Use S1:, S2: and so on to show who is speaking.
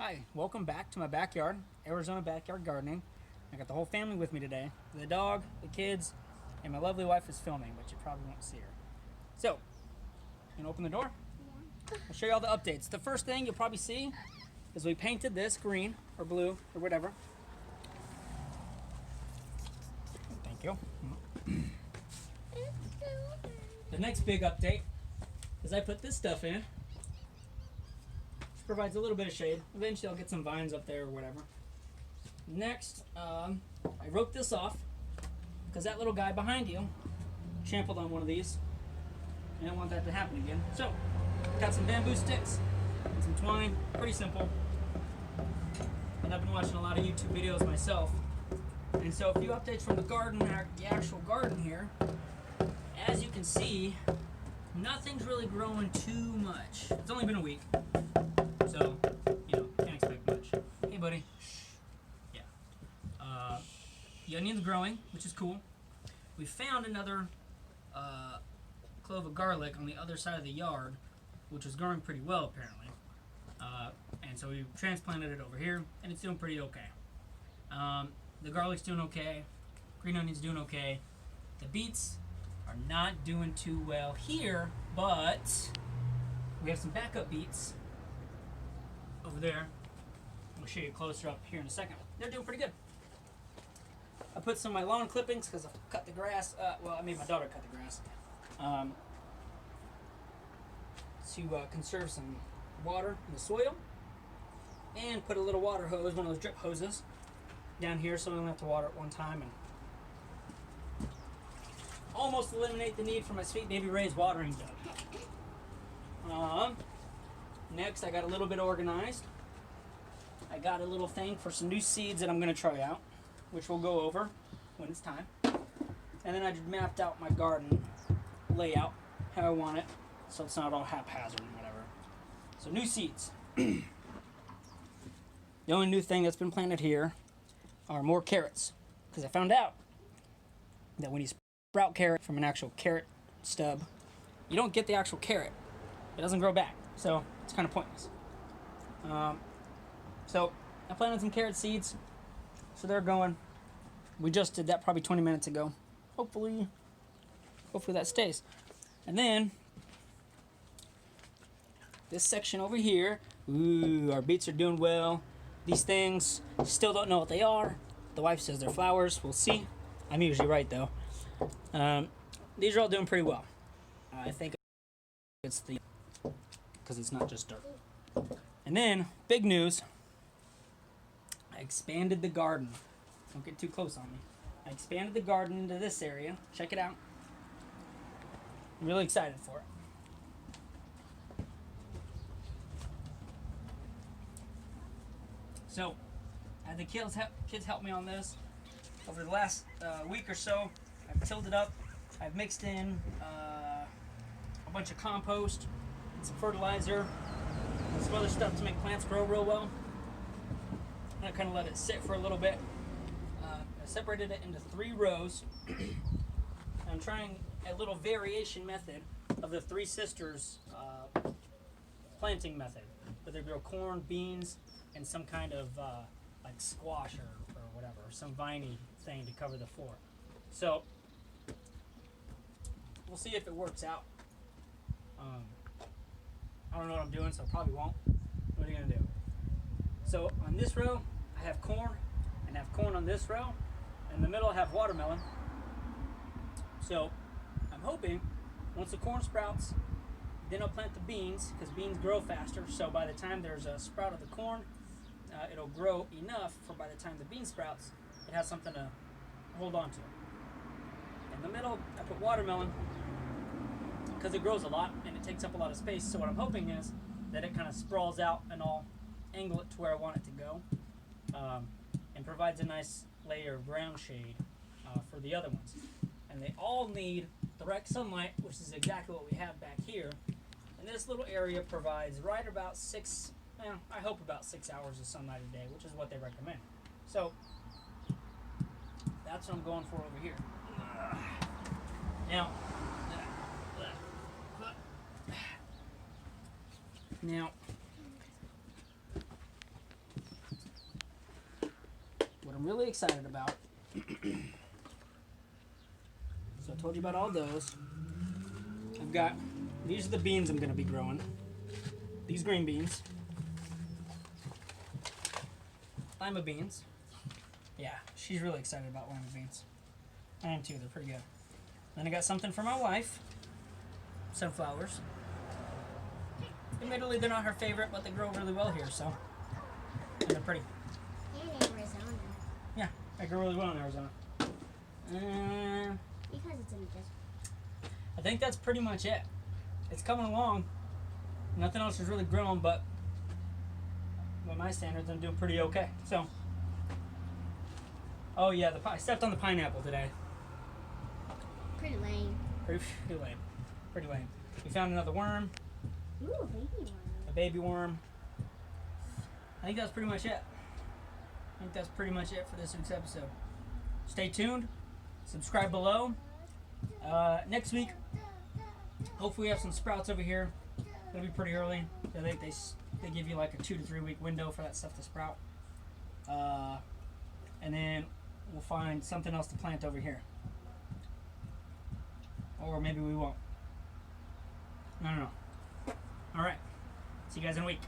S1: Hi, welcome back to my backyard, Arizona backyard gardening. I got the whole family with me today. The dog, the kids, and my lovely wife is filming, but you probably won't see her. So, you gonna open the door? I'll show you all the updates. The first thing you'll probably see is we painted this green or blue or whatever. Thank you. The next big update is I put this stuff in. Provides a little bit of shade. Eventually I'll get some vines up there or whatever. Next, I roped this off because that little guy behind you trampled on one of these. I don't want that to happen again. So, got some bamboo sticks and some twine. Pretty simple. And I've been watching a lot of YouTube videos myself. And so a few updates from the garden, the actual garden here. As you can see, nothing's really growing too much. It's only been a week. So, can't expect much. Hey, buddy. Yeah. The onion's growing, which is cool. We found another clove of garlic on the other side of the yard, which is growing pretty well, apparently. And so we transplanted it over here, and it's doing pretty okay. The garlic's doing okay. Green onion's doing okay. The beets are not doing too well here, but we have some backup beets over there. I'll show you closer up here in a second. They're doing pretty good. I put some of my lawn clippings because I cut the grass. Well, I made my daughter cut the grass to conserve some water in the soil, and put a little water hose, one of those drip hoses, down here so we don't have to water at one time, and almost eliminate the need for my sweet baby Ray's watering jug. Next, I got a little bit organized. I got a little thing for some new seeds that I'm going to try out, which we'll go over when it's time. And then I just mapped out my garden layout, how I want it, so it's not all haphazard and whatever. So new seeds. The only new thing that's been planted here are more carrots, because I found out that when you sprout carrot from an actual carrot stub, you don't get the actual carrot. It doesn't grow back, so it's kind of pointless. So I planted some carrot seeds, so they're going. We just did that probably 20 minutes ago. Hopefully that stays. And then this section over here, our beets are doing well. These things, still don't know what they are. The wife says they're flowers. We'll see. I'm usually right though. These are all doing pretty well. I think it's because it's not just dirt. And then, big news, I expanded the garden. Don't get too close on me. I expanded the garden into this area. Check it out. I'm really excited for it. So, I had the kids help me on this. Over the last week or so, I've tilled it up. I've mixed in a bunch of compost, some fertilizer, and some other stuff to make plants grow real well. And I kind of let it sit for a little bit. I separated it into 3 rows. I'm trying a little variation method of the Three Sisters planting method, where they grow corn, beans, and some kind of like squash or whatever, some viney thing to cover the floor. So we'll see if it works out. I don't know what I'm doing, so I probably won't. What are you gonna do? So on this row, I have corn, and I have corn on this row. In the middle, I have watermelon. So I'm hoping once the corn sprouts, then I'll plant the beans, because beans grow faster. So by the time there's a sprout of the corn, it'll grow enough for by the time the bean sprouts, it has something to hold on to. In the middle, I put watermelon, because it grows a lot and it takes up a lot of space. So what I'm hoping is that it kind of sprawls out and I'll angle it to where I want it to go, and provides a nice layer of ground shade for the other ones. And they all need direct sunlight, which is exactly what we have back here. And this little area provides right about 6, I hope about 6 hours of sunlight a day, which is what they recommend. So that's what I'm going for over here. Now, I'm really excited about. So I told you about all those. I've got, these are the beans I'm going to be growing. These green beans. Lima beans. Yeah, she's really excited about lima beans. I am too, they're pretty good. Then I got something for my wife. Sunflowers. Admittedly, they're not her favorite, but they grow really well here, so. And they're pretty.
S2: And Arizona.
S1: Yeah, they grow really well in Arizona.
S2: Because it's in the desert.
S1: I think that's pretty much it. It's coming along. Nothing else has really grown, but by my standards, I'm doing pretty okay. So, oh yeah, I stepped on the pineapple today.
S2: Pretty lame.
S1: Pretty lame. Pretty lame. We found another worm,
S2: Ooh, a baby one.
S1: a baby worm. I think that's pretty much it. I think that's pretty much it for this week's episode. Stay tuned. Subscribe below. Next week, hopefully we have some sprouts over here. It'll be pretty early. I think they give you like a 2 to 3 week window for that stuff to sprout. And then we'll find something else to plant over here. Or maybe we won't. I don't know. Alright. See you guys in a week.